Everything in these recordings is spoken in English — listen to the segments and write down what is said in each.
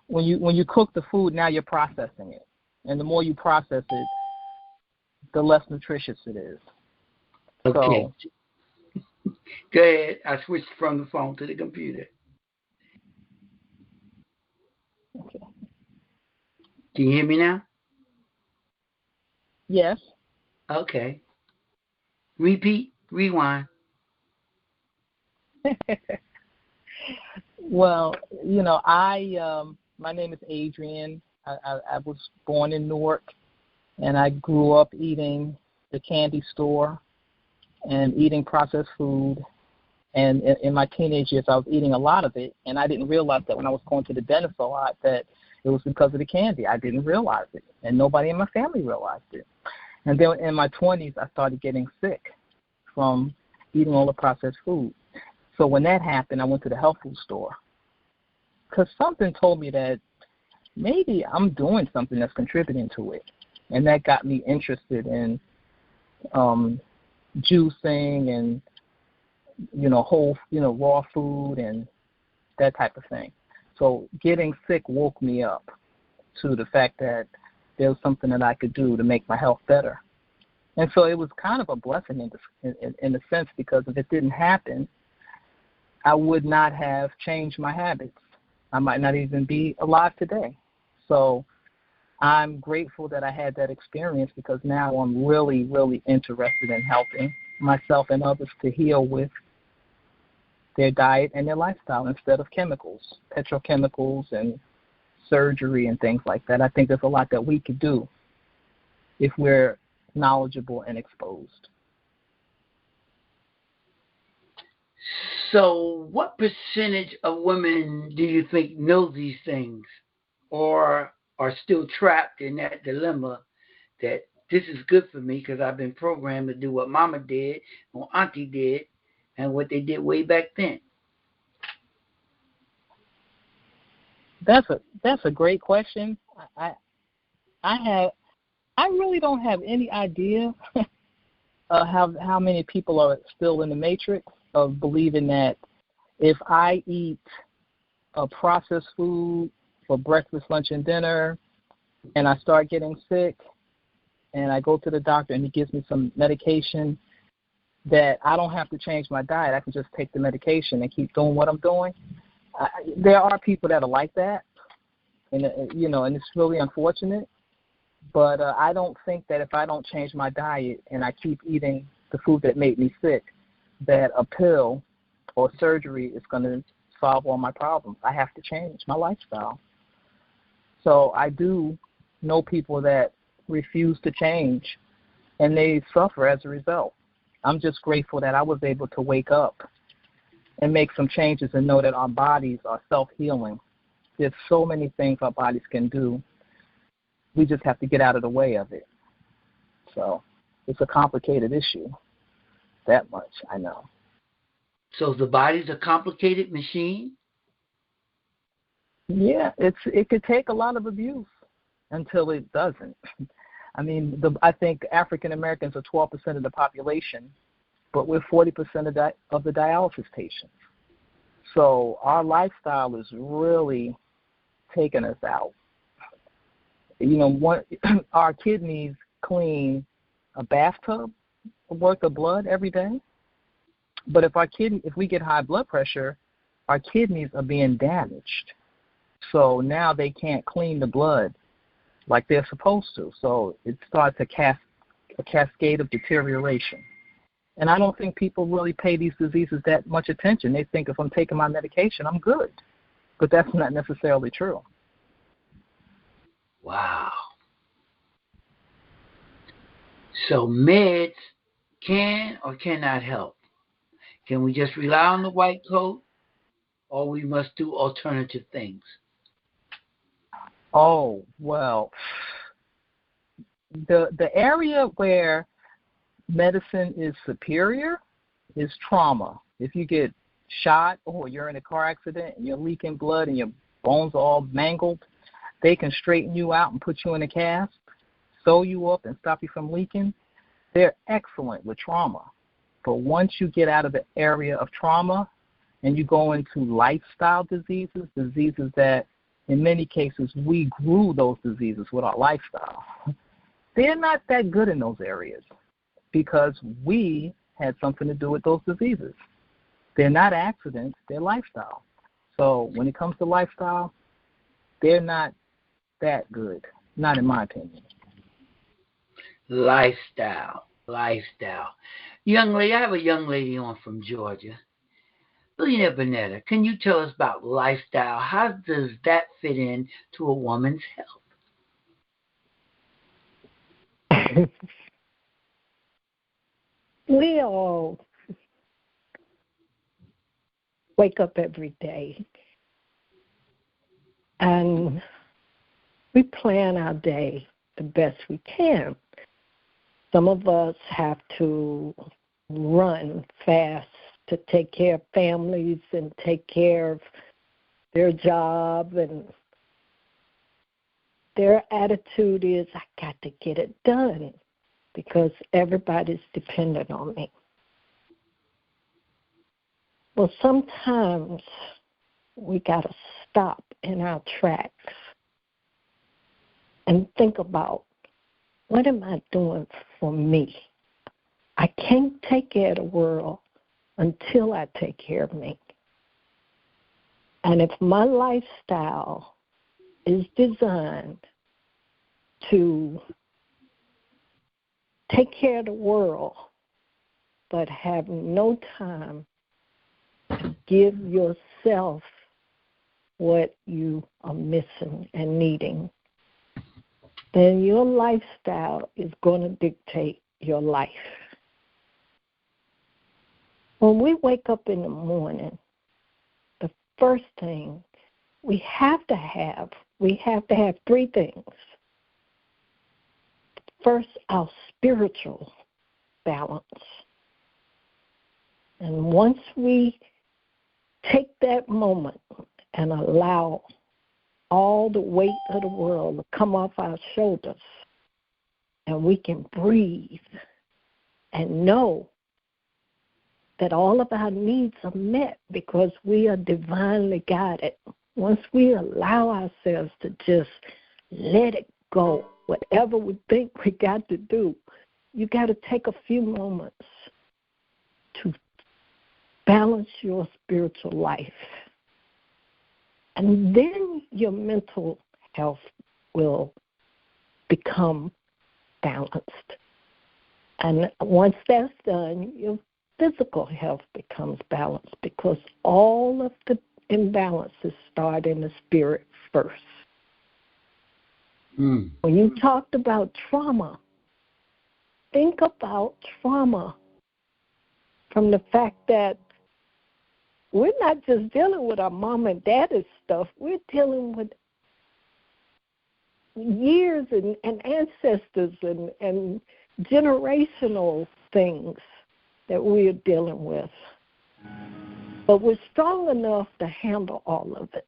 when you cook the food, now you're processing it. And the more you process it, the less nutritious it is. Okay. So, go ahead. I switched from the phone to the computer. Okay. Can you hear me now? Yes. Okay. Repeat. Rewind. Well, my name is Adrienne. I was born in Newark, and I grew up eating the candy store and eating processed food. And in my teenage years, I was eating a lot of it, and I didn't realize that when I was going to the dentist a lot that it was because of the candy. I didn't realize it, and nobody in my family realized it. And then in my 20s, I started getting sick from eating all the processed food. So when that happened, I went to the health food store because something told me that maybe I'm doing something that's contributing to it, and that got me interested in juicing and whole raw food and that type of thing. So getting sick woke me up to the fact that there was something that I could do to make my health better. And so it was kind of a blessing in a sense, because if it didn't happen, I would not have changed my habits. I might not even be alive today. So I'm grateful that I had that experience, because now I'm really, really interested in helping myself and others to heal with their diet and their lifestyle instead of chemicals, petrochemicals and surgery and things like that. I think there's a lot that we could do if we're knowledgeable and exposed. So what percentage of women do you think know these things or are still trapped in that dilemma that this is good for me because I've been programmed to do what mama did or auntie did and what they did way back then? That's a great question. I really don't have any idea how many people are still in the matrix of believing that if I eat a processed food for breakfast, lunch, and dinner, and I start getting sick, and I go to the doctor and he gives me some medication, that I don't have to change my diet. I can just take the medication and keep doing what I'm doing. There are people that are like that, and and it's really unfortunate. But I don't think that if I don't change my diet and I keep eating the food that made me sick, that a pill or surgery is going to solve all my problems. I have to change my lifestyle. So I do know people that refuse to change, and they suffer as a result. I'm just grateful that I was able to wake up and make some changes and know that our bodies are self-healing. There's so many things our bodies can do. We just have to get out of the way of it. So it's a complicated issue. That much I know. So the body's a complicated machine? Yeah, it could take a lot of abuse until it doesn't. I mean, I think African Americans are 12% of the population, but we're 40% of the dialysis patients. So our lifestyle is really taking us out. Our kidneys clean a bathtub worth of blood every day. But if we get high blood pressure, our kidneys are being damaged. So now they can't clean the blood like they're supposed to. So it starts a cascade of deterioration. And I don't think people really pay these diseases that much attention. They think if I'm taking my medication, I'm good. But that's not necessarily true. Wow. So meds can or cannot help? Can we just rely on the white coat, or we must do alternative things? Oh, well, the area where medicine is superior is trauma. If you get shot or you're in a car accident and you're leaking blood and your bones are all mangled, they can straighten you out and put you in a cast, sew you up and stop you from leaking. They're excellent with trauma. But once you get out of the area of trauma and you go into lifestyle diseases that in many cases, we grew those diseases with our lifestyle. They're not that good in those areas because we had something to do with those diseases. They're not accidents, they're lifestyle. So when it comes to lifestyle, they're not that good, not in my opinion. Lifestyle. Young lady, I have a young lady on from Georgia. Billionaire Bonetta, can you tell us about lifestyle? How does that fit in to a woman's health? We all wake up every day and we plan our day the best we can. Some of us have to run fast to take care of families and take care of their job, and their attitude is, I got to get it done because everybody's dependent on me. Well, sometimes we got to stop in our tracks and think about, what am I doing for me? I can't take care of the world until I take care of me. And if my lifestyle is designed to take care of the world, but have no time to give yourself what you are missing and needing, then your lifestyle is going to dictate your life. When we wake up in the morning, the first thing we have to have three things. First, our spiritual balance. And once we take that moment and allow all the weight of the world to come off our shoulders, and we can breathe and know that all of our needs are met because we are divinely guided. Once we allow ourselves to just let it go, whatever we think we got to do, you got to take a few moments to balance your spiritual life. And then your mental health will become balanced. And once that's done, your physical health becomes balanced because all of the imbalances start in the spirit first. When you talked about trauma, think about trauma from the fact that we're not just dealing with our mom and dad's stuff. We're dealing with years and ancestors and generational things that we're dealing with. But we're strong enough to handle all of it.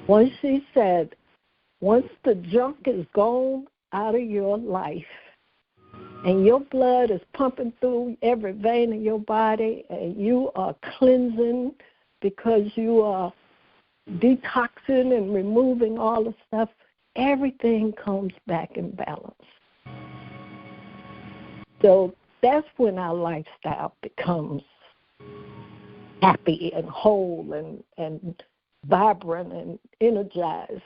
Once she said, once the junk is gone out of your life and your blood is pumping through every vein in your body and you are cleansing because you are detoxing and removing all the stuff, everything comes back in balance. So that's when our lifestyle becomes happy and whole and vibrant and energized.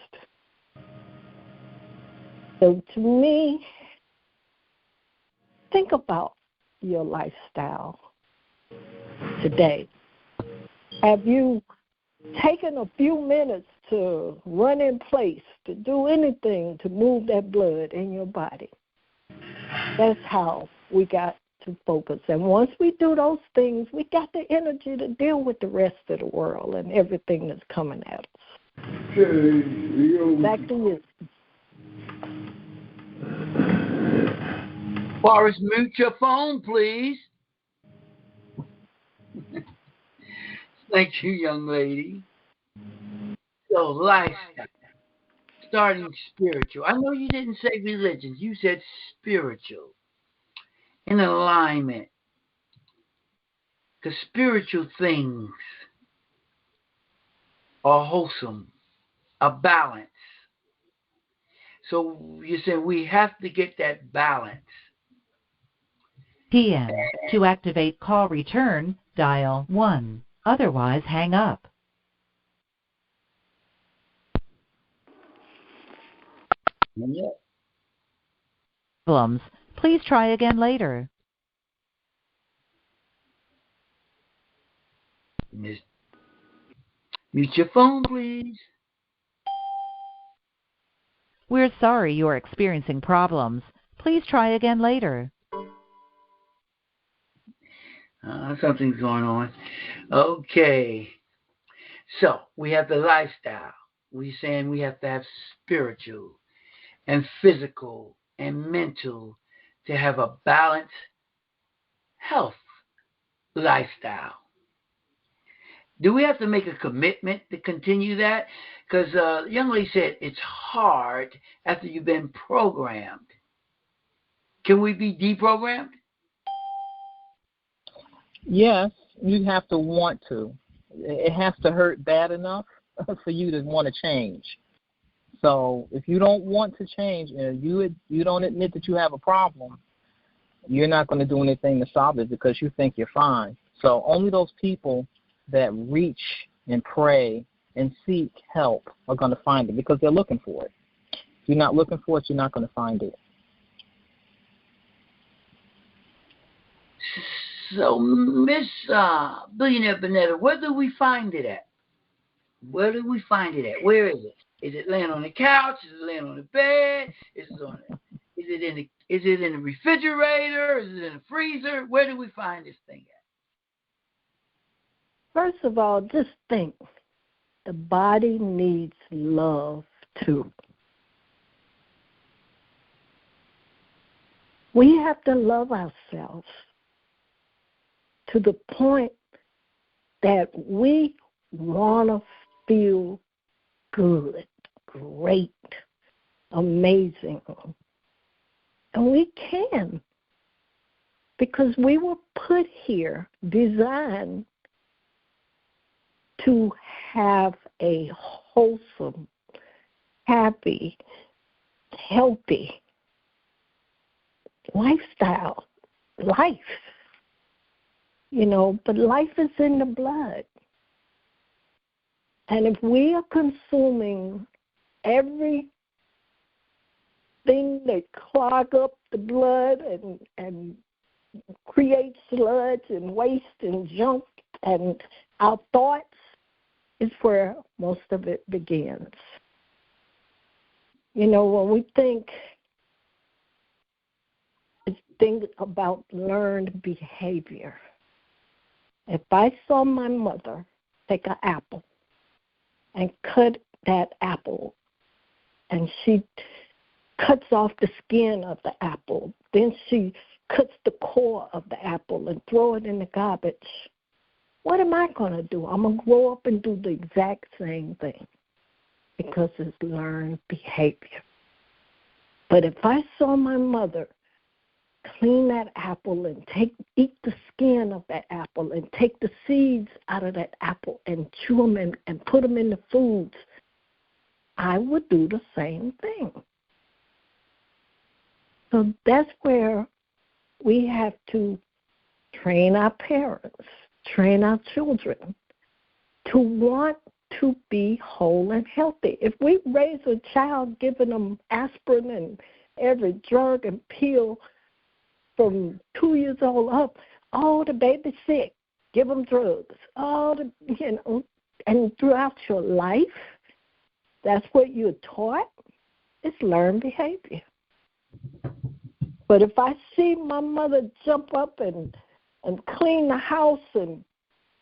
So to me, think about your lifestyle today. Have you taken a few minutes to run in place, to do anything to move that blood in your body? That's how we got to focus. And once we do those things, we got the energy to deal with the rest of the world and everything that's coming at us. Back to you. Forrest, mute your phone, please. Thank you, young lady. So, lifestyle, starting spiritual. I know you didn't say religion. You said spiritual. In alignment. The spiritual things a wholesome, a balance. So you're saying we have to get that balance. PM. To activate call return, dial 1. Otherwise, hang up. Yeah. Problems. Please try again later. Mute your phone, please. We're sorry you are experiencing problems. Please try again later. Something's going on. Okay. So we have the lifestyle. We're saying we have to have spiritual and physical and mental to have a balanced health lifestyle. Do we have to make a commitment to continue that? Because young lady said it's hard after you've been programmed. Can we be deprogrammed? Yes, you have to want to. It has to hurt bad enough for you to want to change. So if you don't want to change and you don't admit that you have a problem, you're not going to do anything to solve it because you think you're fine. So only those people that reach and pray and seek help are going to find it because they're looking for it. If you're not looking for it, you're not going to find it. So, Miss Billionaire Bonetta, where do we find it at? Where do we find it at? Where is it? Is it laying on the couch? Is it laying on the bed? Is it in the refrigerator? Is it in the freezer? Where do we find this thing at? First of all, just think. The body needs love, too. We have to love ourselves to the point that we want to feel good, great, amazing. And we can, because we were put here, designed to have a wholesome, happy, healthy lifestyle, life. But life is in the blood. And if we are consuming everything that clog up the blood and create sludge and waste and junk, and our thoughts is where most of it begins. When we think about learned behavior. If I saw my mother take an apple and cut that apple, and she cuts off the skin of the apple, then she cuts the core of the apple and throw it in the garbage, what am I going to do? I'm going to grow up and do the exact same thing because it's learned behavior. But if I saw my mother clean that apple and eat the skin of that apple and take the seeds out of that apple and chew them and put them in the foods, I would do the same thing. So that's where we have to train our parents, train our children to want to be whole and healthy. If we raise a child giving them aspirin and every drug and pill from 2 years old up, the baby's sick, give them drugs, and throughout your life, that's what you're taught, it's learned behavior. But if I see my mother jump up and clean the house and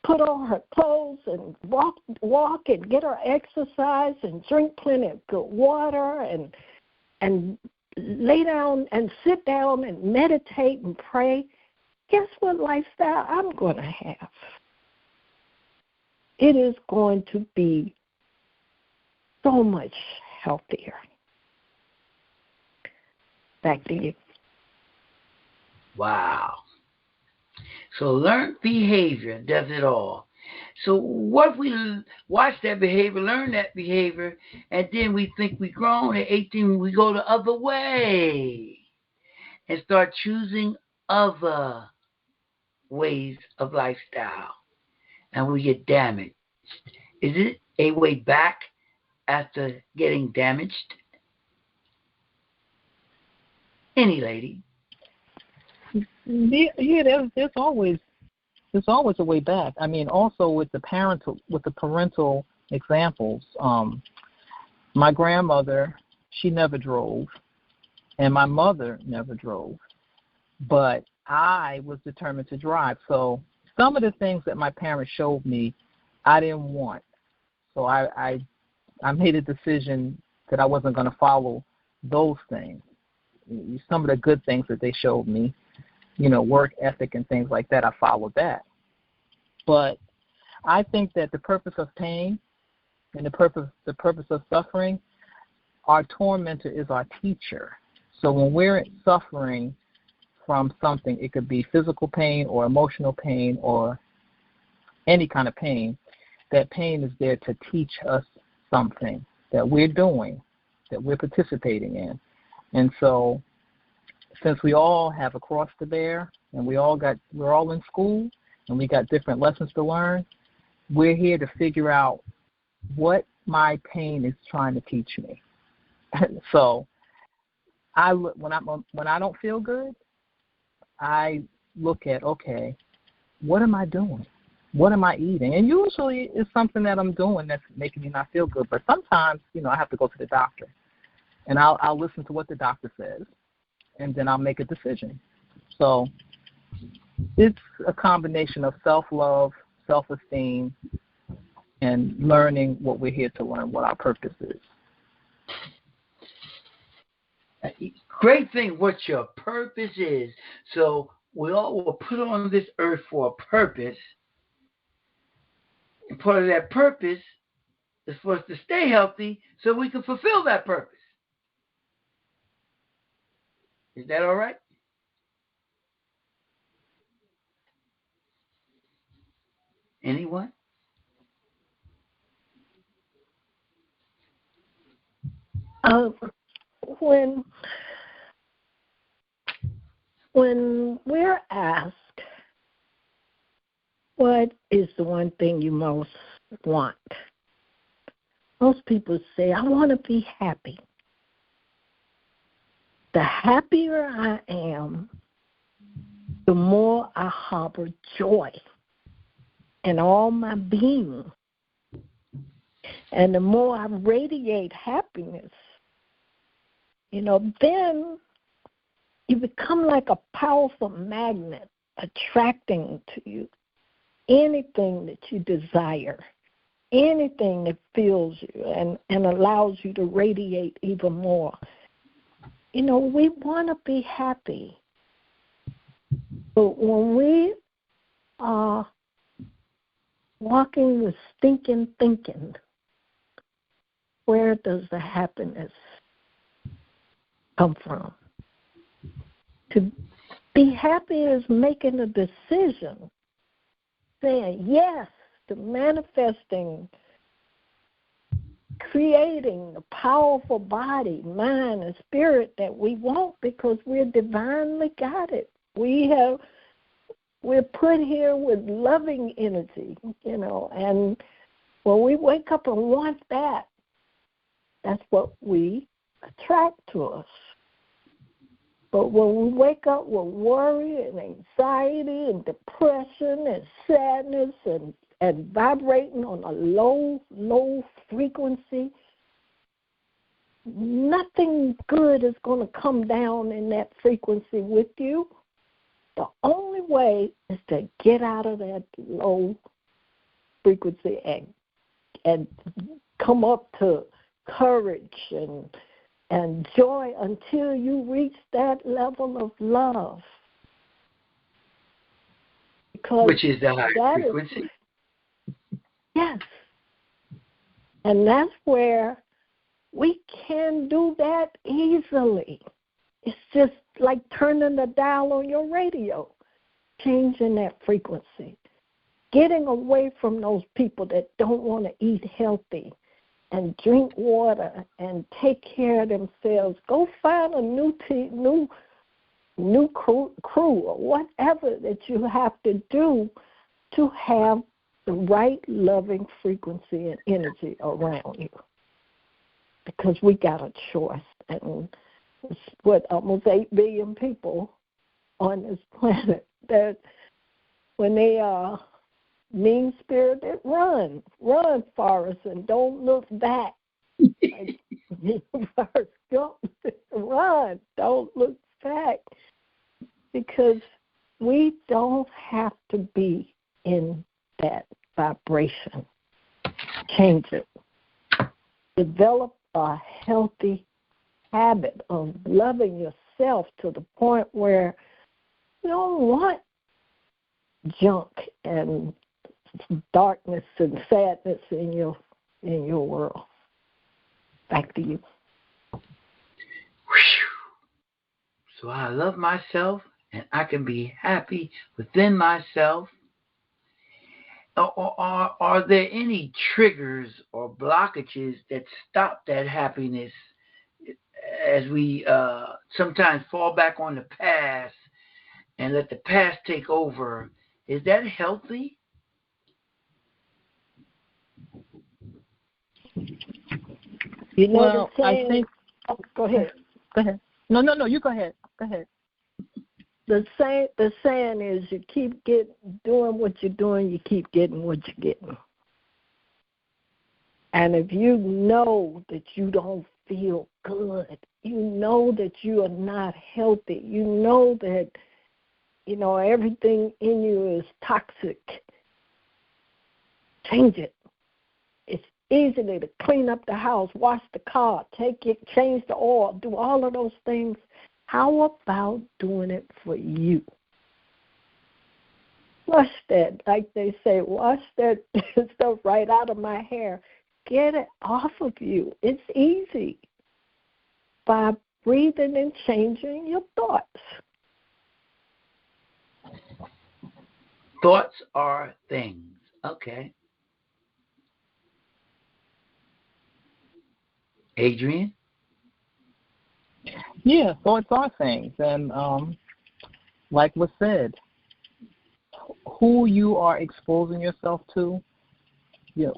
put on her clothes and walk and get her exercise and drink plenty of good water and lay down and sit down and meditate and pray, guess what lifestyle I'm going to have? It is going to be so much healthier. Back to you. Wow. So learned behavior does it all. So what if we watch that behavior, learn that behavior, and then we think we grown at 18, we go the other way and start choosing other ways of lifestyle, and we get damaged. Is it a way back after getting damaged? Any lady? Yeah, there's always a way back. I mean, also with the parental examples. My grandmother, she never drove, and my mother never drove, but I was determined to drive. So some of the things that my parents showed me, I didn't want. So I made a decision that I wasn't going to follow those things. Some of the good things that they showed me, work ethic and things like that, I followed that. But I think that the purpose of pain and the purpose of suffering, our tormentor is our teacher. So when we're suffering from something, it could be physical pain or emotional pain or any kind of pain, that pain is there to teach us something that we're doing, that we're participating in. And so since we all have a cross to bear and we're all in school and we got different lessons to learn, we're here to figure out what my pain is trying to teach me. So when I don't feel good, I look at, okay, what am I doing? What am I eating? And usually it's something that I'm doing that's making me not feel good. But sometimes, I have to go to the doctor. And I'll listen to what the doctor says, and then I'll make a decision. So it's a combination of self-love, self-esteem, and learning what we're here to learn, what our purpose is. Great thing what your purpose is. So we all were put on this earth for a purpose. And part of that purpose is for us to stay healthy so we can fulfill that purpose. Is that all right? Anyone? When we're asked, what is the one thing you most want? Most people say, I want to be happy. The happier I am, the more I harbor joy in all my being. And the more I radiate happiness, then you become like a powerful magnet attracting to you anything that you desire, anything that fills you and allows you to radiate even more. We want to be happy. But when we are walking with stinking thinking, where does the happiness come from? To be happy is making a decision, saying yes to manifesting, creating a powerful body, mind, and spirit that we want because we're divinely guided. We're put here with loving energy, and when we wake up and want that, that's what we attract to us. But when we wake up with worry and anxiety and depression and sadness and vibrating on a low frequency, nothing good is going to come down in that frequency with you. The only way is to get out of that low frequency and come up to courage and joy until you reach that level of love. Which is the high frequency. Yes. And that's where we can do that easily. It's just like turning the dial on your radio, changing that frequency. getting away from those people that don't want to eat healthy and drink water and take care of themselves. Go find a new crew or whatever that you have to do to have the right loving frequency and energy around you. Because we got a choice. And it's almost 8 billion people on this planet that when they are mean-spirited, run, Forrest, and don't look back. Forrest Gump, run, don't look back. Because we don't have to be in that vibration. Change it. Develop a healthy habit of loving yourself to the point where you don't want junk and darkness and sadness in your world. Back to you. So I love myself and I can be happy within myself. Are there any triggers or blockages that stop that happiness as we sometimes fall back on the past and let the past take over? Is that healthy? You know, Well, I think. Oh, go ahead. Go ahead. No. You go ahead. Go ahead. The saying is, you keep doing what you're doing, you keep getting what you're getting. And if you know that you don't feel good, you know that you are not healthy, you know that everything in you is toxic, change it. It's easy to clean up the house, wash the car, change the oil, do all of those things. How about doing it for you? Wash that, like they say, wash that stuff right out of my hair. Get it off of you. It's easy by breathing and changing your thoughts. Thoughts are things. Okay. Adrian? Yeah, thoughts are things. And like was said, who you are exposing yourself to,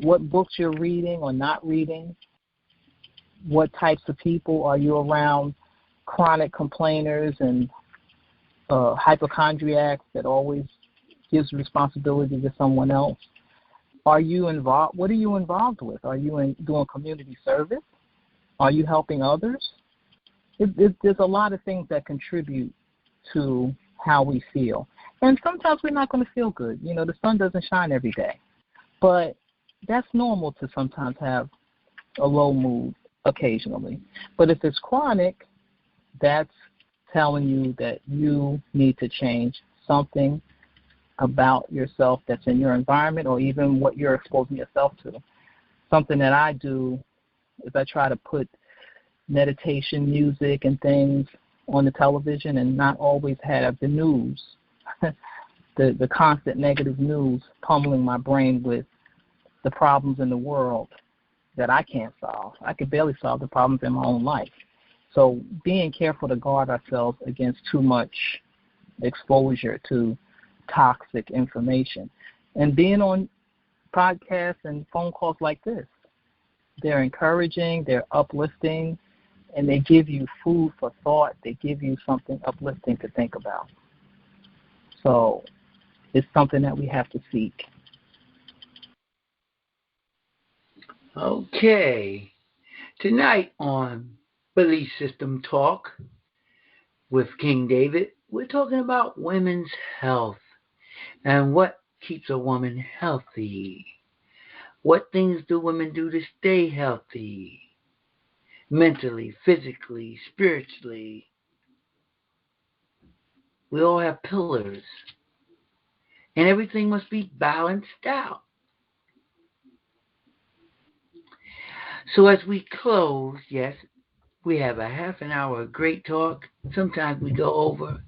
what books you're reading or not reading, what types of people are you around, chronic complainers and hypochondriacs that always gives responsibility to someone else. Are you involved? What are you involved with? Are you doing community service? Are you helping others? There's a lot of things that contribute to how we feel. And sometimes we're not going to feel good. The sun doesn't shine every day. But that's normal to sometimes have a low mood occasionally. But if it's chronic, that's telling you that you need to change something about yourself that's in your environment or even what you're exposing yourself to. Something that I do is I try to put meditation music and things on the television and not always have the news, the constant negative news pummeling my brain with the problems in the world that I can't solve. I could barely solve the problems in my own life. So being careful to guard ourselves against too much exposure to toxic information. And being on podcasts and phone calls like this, they're encouraging, they're uplifting, and they give you food for thought. They give you something uplifting to think about. So it's something that we have to seek. Okay. Tonight on Belief System Talk with King David, we're talking about women's health and what keeps a woman healthy. What things do women do to stay healthy? Mentally, physically, spiritually. We all have pillars. And everything must be balanced out. So as we close, yes, we have a half an hour of great talk. Sometimes we go over.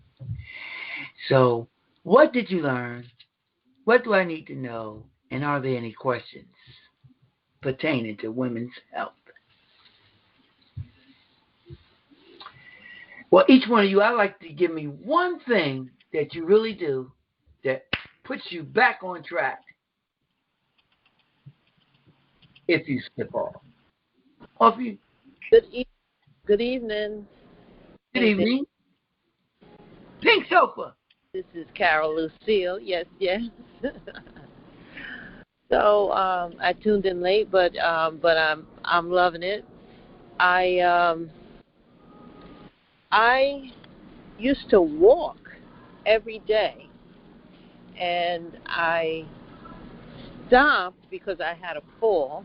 So what did you learn What do I need to know? And are there any questions pertaining to women's health? Well, each one of you, I'd like to give me one thing that you really do that puts you back on track if you slip off. Or if you, Good evening. good evening. Pink sofa. This is Carol Lucille. Yes, yes. So I tuned in late, but I'm loving it. I used to walk every day, and I stopped because I had a fall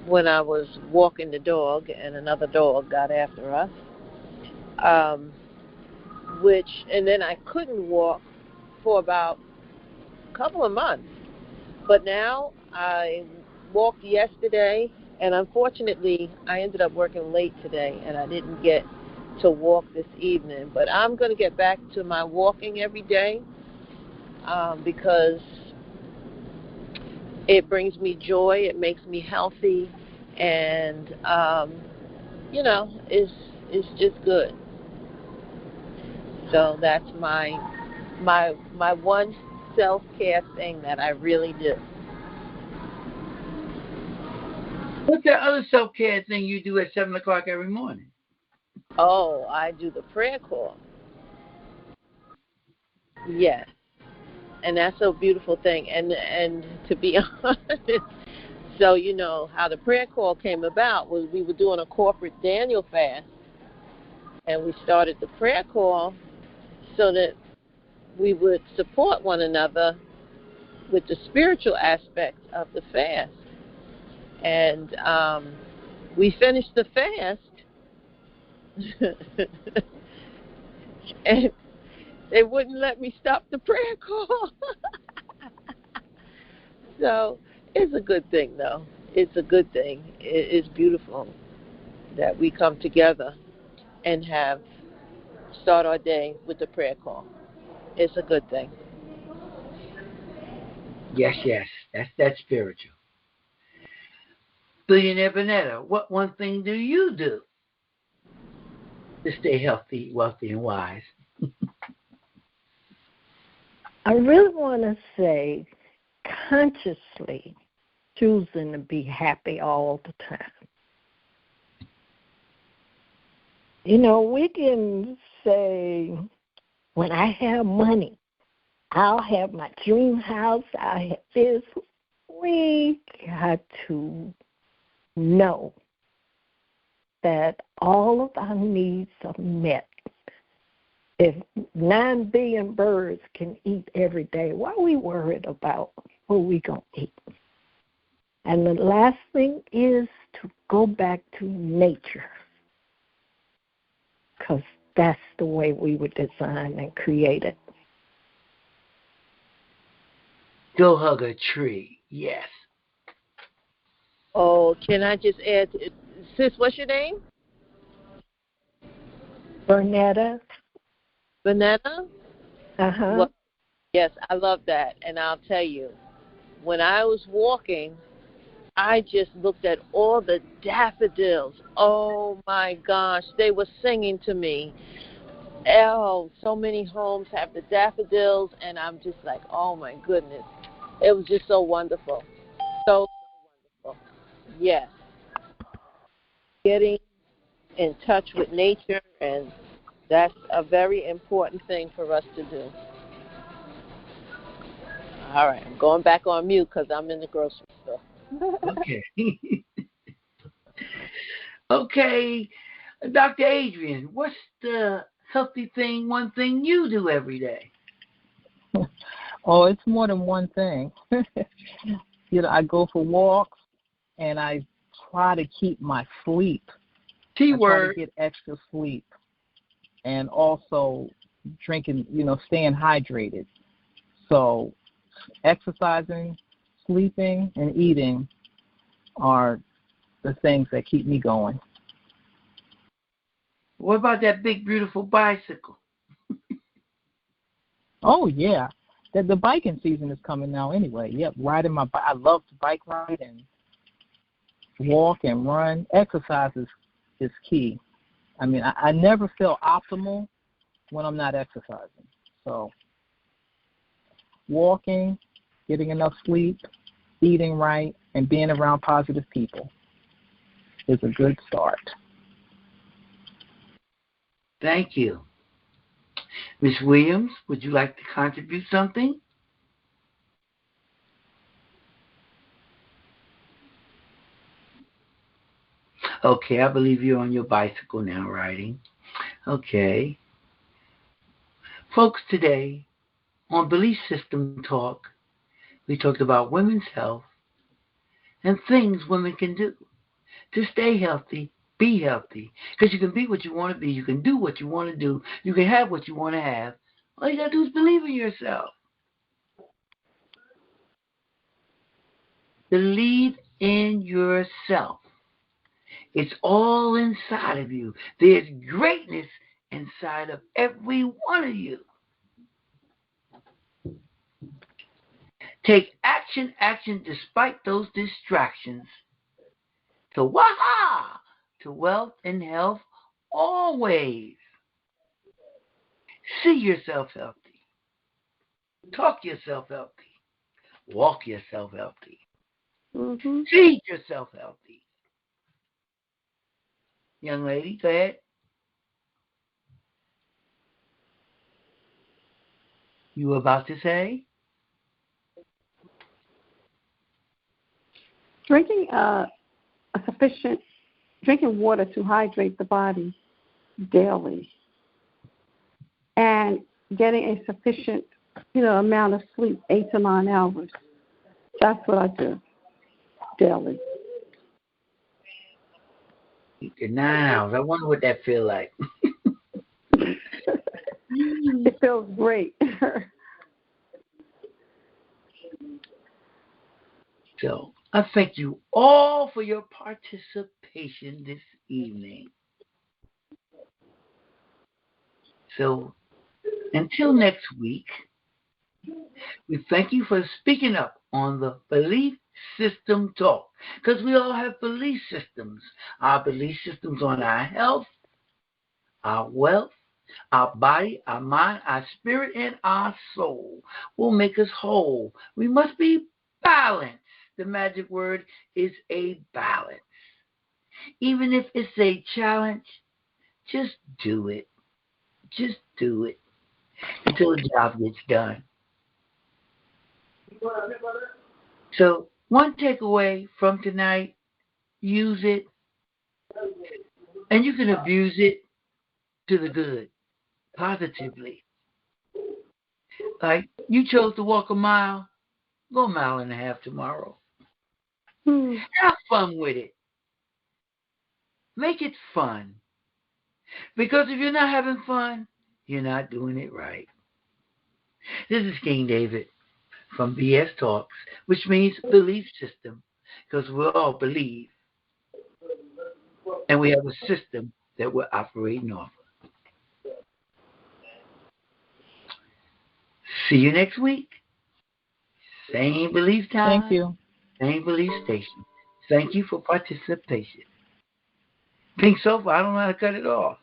when I was walking the dog, and another dog got after us. And then I couldn't walk for about a couple of months. But now I walked yesterday, and unfortunately I ended up working late today, and I didn't get to walk this evening. But I'm going to get back to my walking every day because it brings me joy, it makes me healthy, and it's just good. So that's my one self-care thing that I really do. What's that other self-care thing you do at 7 o'clock every morning? Oh, I do the prayer call. Yes. And that's a beautiful thing. And to be honest, so you know how the prayer call came about was we were doing a corporate Daniel fast, and we started the prayer call so that we would support one another with the spiritual aspect of the fast. And we finished the fast, and they wouldn't let me stop the prayer call. So it's a good thing, though. It's a good thing. It's beautiful that we come together and start our day with the prayer call. It's a good thing. Yes. That's spiritual. Billionaire Vanetta, what one thing do you do to stay healthy, wealthy, and wise? I really want to say consciously choosing to be happy all the time. You know, we can say, when I have money, I'll have my dream house, I'll have this. We got to know that all of our needs are met. If 9 billion birds can eat every day, why are we worried about what we going to eat? And the last thing is to go back to nature, because that's the way we were designed and created. Go hug a tree, yes. Oh, can I just add, sis, what's your name? Bernetta. Vanetta? Uh-huh. Well, yes, I love that. And I'll tell you, when I was walking, I just looked at all the daffodils. Oh, my gosh. They were singing to me. Oh, so many homes have the daffodils, and I'm just like, oh, my goodness. It was just so wonderful. So wonderful. Yes. Getting in touch with nature, and that's a very important thing for us to do. All right, I'm going back on mute because I'm in the grocery store. Okay. Okay, Dr. Adrian, what's the healthy thing, one thing you do every day? Oh, it's more than one thing. I go for walks, and I try to keep my sleep. I try to get extra sleep, and also drinking, staying hydrated. So exercising, sleeping, and eating are the things that keep me going. What about that big, beautiful bicycle? Oh yeah, the biking season is coming now. Anyway, yep. Riding my bike. I love to bike ride and walk and run. Exercise is key. I mean, I never feel optimal when I'm not exercising. So walking, getting enough sleep, eating right, and being around positive people is a good start. Thank you. Ms. Williams, would you like to contribute something? Okay, I believe you're on your bicycle now riding. Okay. Folks, today on Belief System Talk, we talked about women's health and things women can do to stay healthy, be healthy. Because you can be what you want to be. You can do what you want to do. You can have what you want to have. All you got to do is believe in yourself. Believe in yourself. It's all inside of you. There's greatness inside of every one of you. Take action despite those distractions. To waha! To wealth and health always. See yourself healthy. Talk yourself healthy. Walk yourself healthy. Mm-hmm. Feed yourself healthy. Young lady, go ahead. You were about to say? Drinking water to hydrate the body daily, and getting a sufficient, amount of sleep, 8 to 9 hours. That's what I do daily. 8 to 9 hours. I wonder what that feels like. It feels great. So I thank you all for your participation this evening. So until next week, we thank you for speaking up on the Belief System Talk, because we all have belief systems. Our belief systems on our health, our wealth, our body, our mind, our spirit, and our soul will make us whole. We must be balanced. The magic word is a balance. Even if it's a challenge, just do it. Just do it until the job gets done. So one takeaway from tonight, use it, and you can abuse it to the good, positively. Like you chose to walk a mile, go a mile and a half tomorrow. Have fun with it. Make it fun. Because if you're not having fun, you're not doing it right. This is King David from BS Talks, which means belief system, because we all believe. And we have a system that we're operating off of. See you next week. Same belief time. Thank you. Same belief station. Thank you for participation. Pink sofa, I don't know how to cut it off.